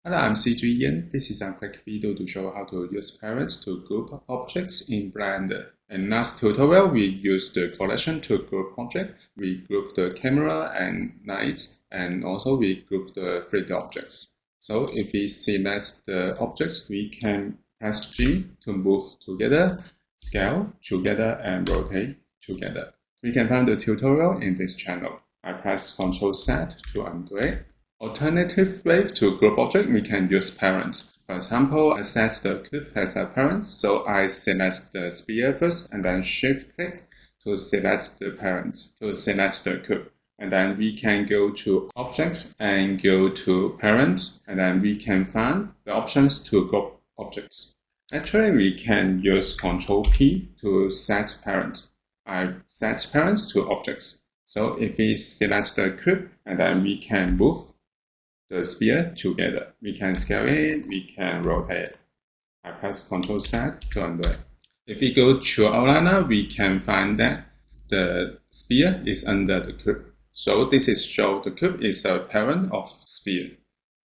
Hello, I'm CG Yin. This is a quick video to show how to use parents to group objects in Blender. In last tutorial, we used the collection to group objects. We grouped the camera and lights, and also we grouped the 3D objects. So if we select the objects, we can press G to move together, scale together, and rotate together. We can find the tutorial in this channel. I press Ctrl Z to undo it. Alternative way to group object, we can use parents. For example, I set the cube as a parent, so I select the sphere first and then shift click to select the parent, to select the cube. And then we can go to objects and go to parents, and then we can find the options to group objects. Actually, we can use Ctrl P to set parent. I set parents to objects. So if we select the cube, and then we can move the sphere together. We can scale it, we can rotate it. I press Ctrl Z to undo it. If we go to outliner, we can find that the sphere is under the cube. So this is show the cube is a parent of sphere.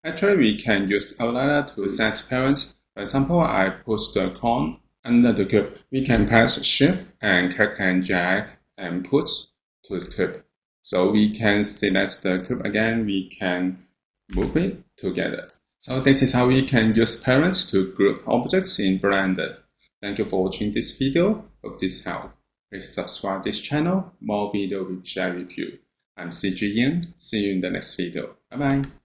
Actually, we can use outliner to set parent. For example, I put the cone under the cube. We can press Shift and click and drag and put to the cube. So we can select the cube again. We can move it together. So this is how we can use parents to group objects in Blender. Thank you for watching this video. Hope this helped. Please subscribe this channel. More video will share with you. I'm CG Yin. See you in the next video. Bye bye.